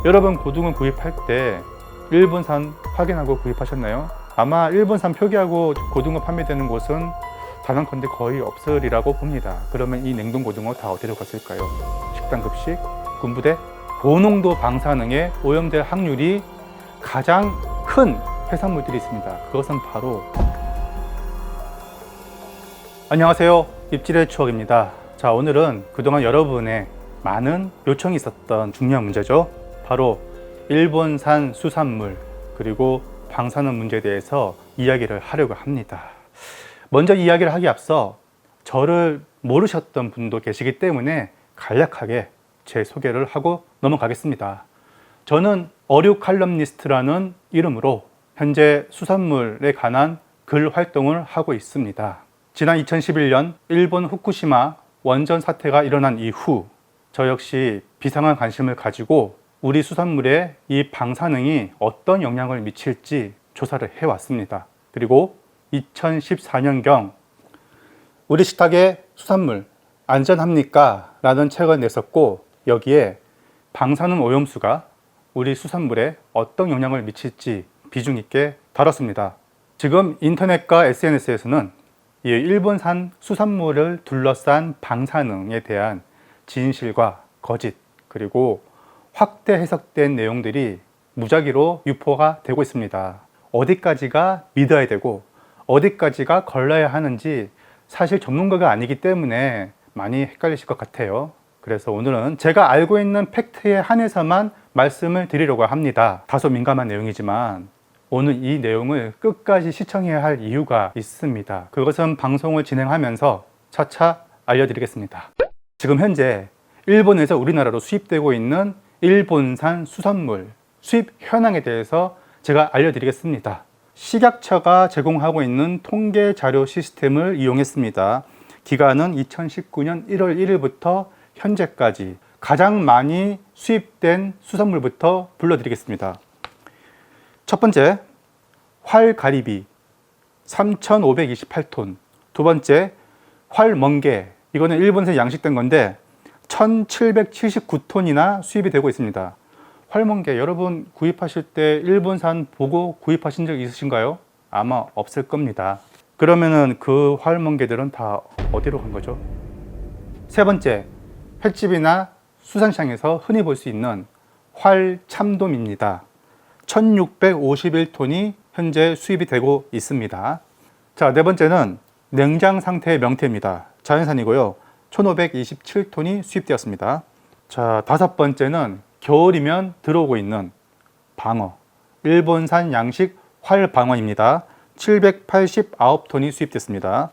여러분 고등어 구입할 때 일본산 확인하고 구입하셨나요? 아마 일본산 표기하고 고등어 판매되는 곳은 단언컨대 거의 없으리라고 봅니다. 그러면 이 냉동 고등어 다 어디로 갔을까요? 식당 급식, 군부대, 고농도 방사능에 오염될 확률이 가장 큰 해산물들이 있습니다. 그것은 바로 안녕하세요, 입질의 추억입니다. 자, 오늘은 그동안 여러분의 많은 요청이 있었던 중요한 문제죠. 바로 일본산 수산물 그리고 방사능 문제에 대해서 이야기를 하려고 합니다. 먼저 이야기를 하기 앞서 저를 모르셨던 분도 계시기 때문에 간략하게 제 소개를 하고 넘어가겠습니다. 저는 어류 칼럼니스트라는 이름으로 현재 수산물에 관한 글 활동을 하고 있습니다. 지난 2011년 일본 후쿠시마 원전 사태가 일어난 이후 저 역시 비상한 관심을 가지고 우리 수산물에 이 방사능이 어떤 영향을 미칠지 조사를 해왔습니다. 그리고 2014년경 우리 식탁의 수산물 안전합니까? 라는 책을 냈었고, 여기에 방사능 오염수가 우리 수산물에 어떤 영향을 미칠지 비중 있게 다뤘습니다. 지금 인터넷과 SNS에서는 이 일본산 수산물을 둘러싼 방사능에 대한 진실과 거짓 그리고 확대 해석된 내용들이 무작위로 유포가 되고 있습니다. 어디까지가 믿어야 되고 어디까지가 걸러야 하는지 사실 전문가가 아니기 때문에 많이 헷갈리실 것 같아요. 그래서 오늘은 제가 알고 있는 팩트에 한해서만 말씀을 드리려고 합니다. 다소 민감한 내용이지만 오늘 이 내용을 끝까지 시청해야 할 이유가 있습니다. 그것은 방송을 진행하면서 차차 알려드리겠습니다. 지금 현재 일본에서 우리나라로 수입되고 있는 일본산 수산물 수입 현황에 대해서 제가 알려드리겠습니다. 식약처가 제공하고 있는 통계 자료 시스템을 이용했습니다. 기간은 2019년 1월 1일부터 현재까지 가장 많이 수입된 수산물부터 불러드리겠습니다. 첫 번째, 활가리비 3,528톤. 두 번째, 활멍게. 이거는 일본에서 양식된 건데 1,779톤이나 수입이 되고 있습니다. 활멍게 여러분 구입하실 때 일본산 보고 구입하신 적 있으신가요? 아마 없을 겁니다. 그러면은 그 활멍게들은 다 어디로 간 거죠? 세 번째, 횟집이나 수산시장에서 흔히 볼 수 있는 활참돔입니다. 1,651톤이 현재 수입이 되고 있습니다. 자, 네 번째는 냉장 상태의 명태입니다. 자연산이고요. 1,527톤이 수입되었습니다. 자, 다섯 번째는 겨울이면 들어오고 있는 방어, 일본산 양식 활방어입니다. 789톤이 수입됐습니다.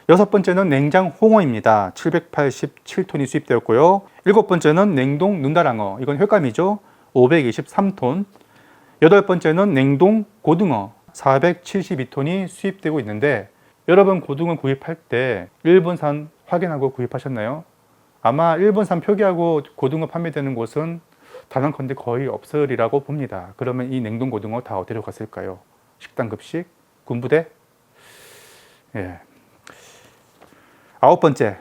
여섯 번째는 냉장 홍어입니다. 787톤이 수입되었고요. 일곱 번째는 냉동 눈다랑어, 이건 횟감이죠. 523톤. 여덟 번째는 냉동 고등어, 472톤이 수입되고 있는데, 여러분 고등어 구입할 때 일본산 확인하고 구입하셨나요? 아마 일본산 표기하고 고등어 판매되는 곳은 단언컨대 거의 없으리라고 봅니다. 그러면 이 냉동 고등어 다 어디로 갔을까요? 식당 급식, 군부대. 예. 아홉 번째,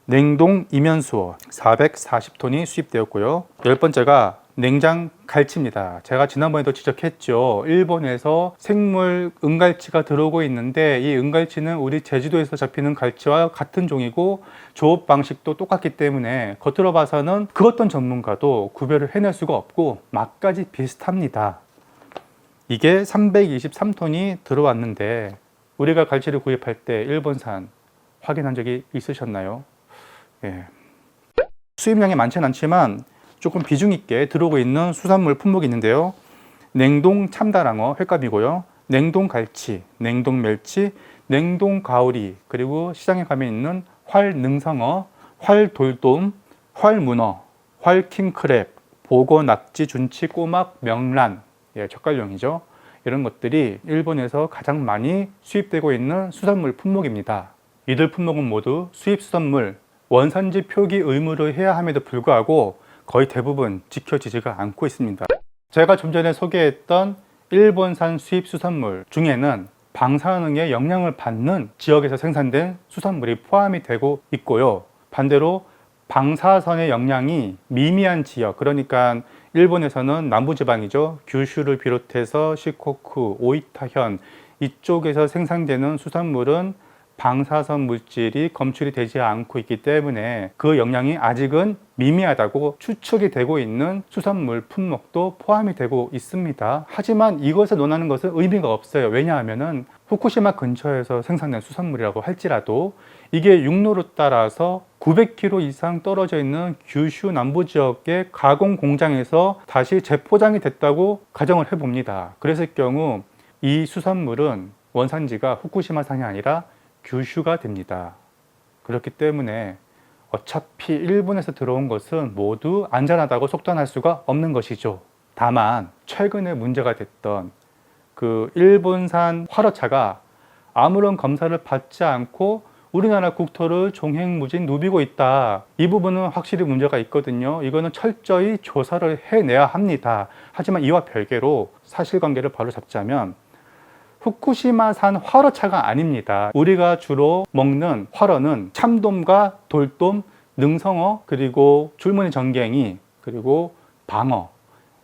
냉동 이면수어 440톤이 수입되었고요. 열 번째가 냉장 갈치입니다. 제가 지난번에도 지적했죠. 일본에서 생물 은갈치가 들어오고 있는데 이 은갈치는 우리 제주도에서 잡히는 갈치와 같은 종이고 조업 방식도 똑같기 때문에 겉으로 봐서는 그 어떤 전문가도 구별을 해낼 수가 없고 맛까지 비슷합니다. 이게 323톤이 들어왔는데 우리가 갈치를 구입할 때 일본산 확인한 적이 있으셨나요? 예. 수입량이 많지는 않지만 조금 비중 있게 들어오고 있는 수산물 품목이 있는데요. 냉동 참다랑어 횟감이고요. 냉동 갈치, 냉동 멸치, 냉동 가오리, 그리고 시장에 가면 있는 활능성어, 활돌돔, 활문어, 활킹크랩, 보고 낙지, 준치, 꼬막, 명란, 예, 젓갈용이죠. 이런 것들이 일본에서 가장 많이 수입되고 있는 수산물 품목입니다. 이들 품목은 모두 수입 수산물 원산지 표기 의무를 해야 함에도 불구하고 거의 대부분 지켜지지가 않고 있습니다. 제가 좀 전에 소개했던 일본산 수입 수산물 중에는 방사능의 영향을 받는 지역에서 생산된 수산물이 포함이 되고 있고요. 반대로 방사선의 영향이 미미한 지역, 그러니까 일본에서는 남부지방이죠. 규슈를 비롯해서 시코쿠, 오이타현 이쪽에서 생산되는 수산물은 방사선 물질이 검출이 되지 않고 있기 때문에 그 영향이 아직은 미미하다고 추측이 되고 있는 수산물 품목도 포함이 되고 있습니다. 하지만 이것을 논하는 것은 의미가 없어요. 왜냐하면 후쿠시마 근처에서 생산된 수산물이라고 할지라도 이게 육로를 따라서 900km 이상 떨어져 있는 규슈 남부 지역의 가공 공장에서 다시 재포장이 됐다고 가정을 해봅니다. 그랬을 경우 이 수산물은 원산지가 후쿠시마산이 아니라 규슈가 됩니다. 그렇기 때문에 어차피 일본에서 들어온 것은 모두 안전하다고 속단할 수가 없는 것이죠. 다만 최근에 문제가 됐던 그 일본산 화로차가 아무런 검사를 받지 않고 우리나라 국토를 종횡무진 누비고 있다. 이 부분은 확실히 문제가 있거든요. 이거는 철저히 조사를 해내야 합니다. 하지만 이와 별개로 사실관계를 바로 잡자면 후쿠시마산 화로차가 아닙니다. 우리가 주로 먹는 화로는 참돔과 돌돔, 능성어, 그리고 줄무늬 전갱이, 그리고 방어,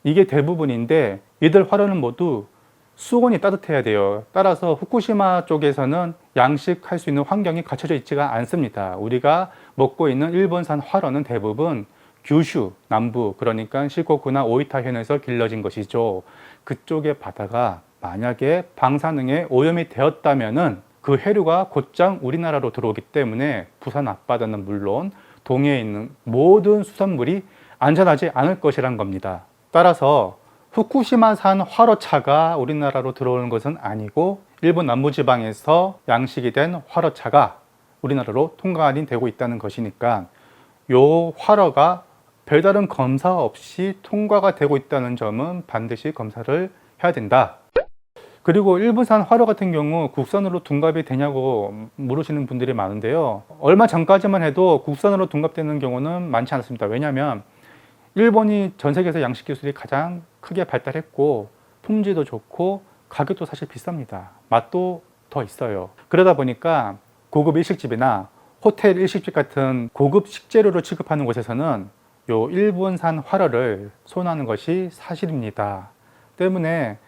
이게 대부분인데 이들 화로는 모두 수온이 따뜻해야 돼요. 따라서 후쿠시마 쪽에서는 양식할 수 있는 환경이 갖춰져 있지가 않습니다. 우리가 먹고 있는 일본산 화로는 대부분 규슈 남부, 그러니까 시코쿠나 오이타현에서 길러진 것이죠. 그쪽의 바다가 만약에 방사능에 오염이 되었다면은 그 해류가 곧장 우리나라로 들어오기 때문에 부산 앞바다는 물론 동해에 있는 모든 수산물이 안전하지 않을 것이란 겁니다. 따라서 후쿠시마산 화로차가 우리나라로 들어오는 것은 아니고 일본 남부지방에서 양식이 된 화로차가 우리나라로 통관이 되고 있다는 것이니까 요 화로가 별다른 검사 없이 통과가 되고 있다는 점은 반드시 검사를 해야 된다. 그리고 일본산 화로 같은 경우 국산으로 둔갑이 되냐고 물으시는 분들이 많은데요. 얼마 전까지만 해도 국산으로 둔갑되는 경우는 많지 않습니다. 왜냐하면 일본이 전 세계에서 양식 기술이 가장 크게 발달했고 품질도 좋고 가격도 사실 비쌉니다. 맛도 더 있어요. 그러다 보니까 고급 일식집이나 호텔 일식집 같은 고급 식재료를 취급하는 곳에서는 요 일본산 화로를 선호하는 것이 사실입니다. 때문에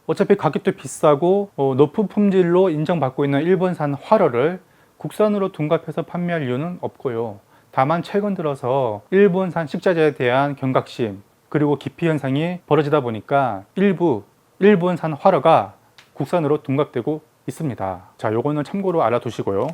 어차피 가격도 비싸고 높은 품질로 인정받고 있는 일본산 화로를 국산으로 둔갑해서 판매할 이유는 없고요. 다만 최근 들어서 일본산 식자재에 대한 경각심 그리고 기피 현상이 벌어지다 보니까 일부 일본산 화로가 국산으로 둔갑되고 있습니다. 자, 요거는 참고로 알아두시고요.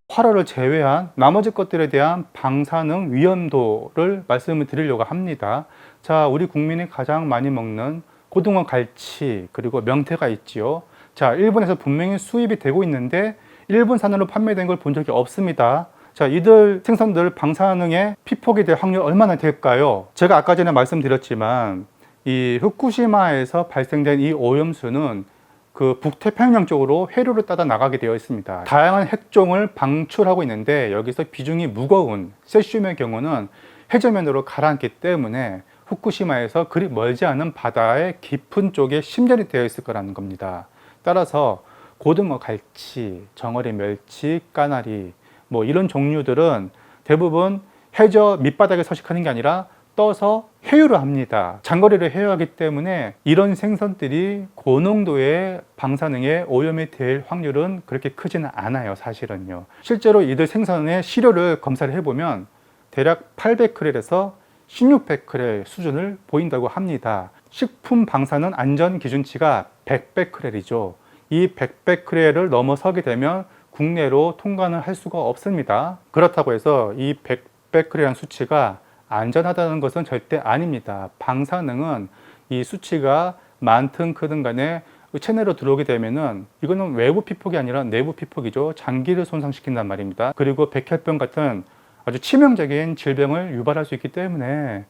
화로를 제외한 나머지 것들에 대한 방사능 위험도를 말씀을 드리려고 합니다. 자, 우리 국민이 가장 많이 먹는 고등어, 갈치, 그리고 명태가 있지요. 자, 일본에서 분명히 수입이 되고 있는데 일본산으로 판매된 걸 본 적이 없습니다. 자, 이들 생선들 방사능에 피폭이 될 확률 얼마나 될까요? 제가 아까 전에 말씀드렸지만 이 후쿠시마에서 발생된 이 오염수는 그 북태평양 쪽으로 해류를 따라 나가게 되어 있습니다. 다양한 핵종을 방출하고 있는데 여기서 비중이 무거운 세슘의 경우는 해저면으로 가라앉기 때문에 후쿠시마에서 그리 멀지 않은 바다의 깊은 쪽에 심전이 되어 있을 거라는 겁니다. 따라서 고등어, 갈치, 정어리, 멸치, 까나리 뭐 이런 종류들은 대부분 해저 밑바닥에 서식하는 게 아니라 떠서 회유를 합니다. 장거리를 회유하기 때문에 이런 생선들이 고농도의 방사능에 오염이 될 확률은 그렇게 크지는 않아요. 사실은요. 실제로 이들 생선의 시료를 검사를 해보면 대략 800크렐에서 1600크렐 수준을 보인다고 합니다. 식품 방사능 안전 기준치가 100베크렐이죠. 이 100베크렐을 넘어서게 되면 국내로 통관을 할 수가 없습니다. 그렇다고 해서 이 100베크렐이라는 수치가 안전하다는 것은 절대 아닙니다. 방사능은 이 수치가 많든 크든 간에 체내로 들어오게 되면은 이거는 외부 피폭이 아니라 내부 피폭이죠. 장기를 손상시킨단 말입니다. 그리고 백혈병 같은 아주 치명적인 질병을 유발할 수 있기 때문에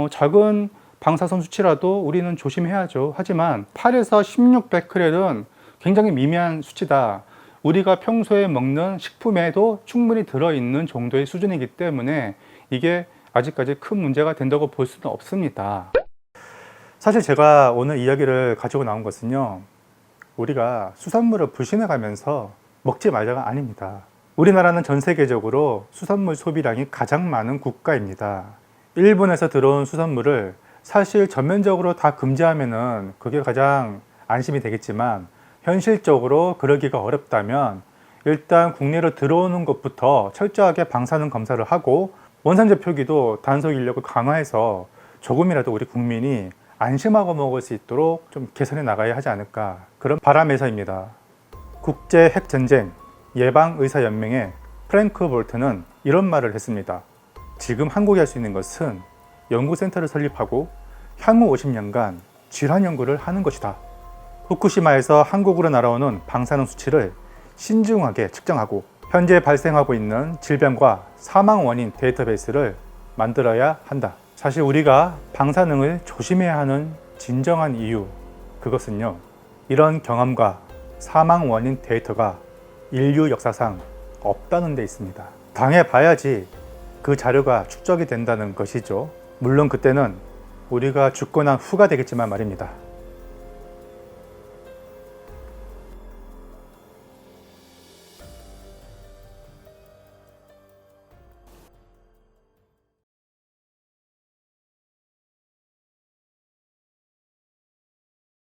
작은 방사선 수치라도 우리는 조심해야죠. 하지만 8에서 16베크렐은 굉장히 미미한 수치다. 우리가 평소에 먹는 식품에도 충분히 들어있는 정도의 수준이기 때문에 이게 아직까지 큰 문제가 된다고 볼 수는 없습니다. 사실 제가 오늘 이야기를 가지고 나온 것은요, 우리가 수산물을 불신해 가면서 먹지 말자가 아닙니다. 우리나라는 전 세계적으로 수산물 소비량이 가장 많은 국가입니다. 일본에서 들어온 수산물을 사실 전면적으로 다 금지하면은 그게 가장 안심이 되겠지만 현실적으로 그러기가 어렵다면 일단 국내로 들어오는 것부터 철저하게 방사능 검사를 하고 원산지 표기도 단속 인력을 강화해서 조금이라도 우리 국민이 안심하고 먹을 수 있도록 좀 개선해 나가야 하지 않을까, 그런 바람에서입니다. 국제 핵전쟁 예방의사연맹의 프랭크 볼트는 이런 말을 했습니다. 지금 한국이 할 수 있는 것은 연구센터를 설립하고 향후 50년간 질환 연구를 하는 것이다. 후쿠시마에서 한국으로 날아오는 방사능 수치를 신중하게 측정하고 현재 발생하고 있는 질병과 사망 원인 데이터베이스를 만들어야 한다. 사실 우리가 방사능을 조심해야 하는 진정한 이유, 그것은요, 이런 경험과 사망 원인 데이터가 인류 역사상 없다는 데 있습니다. 당해봐야지 그 자료가 축적이 된다는 것이죠. 물론 그때는 우리가 죽고 난 후가 되겠지만 말입니다.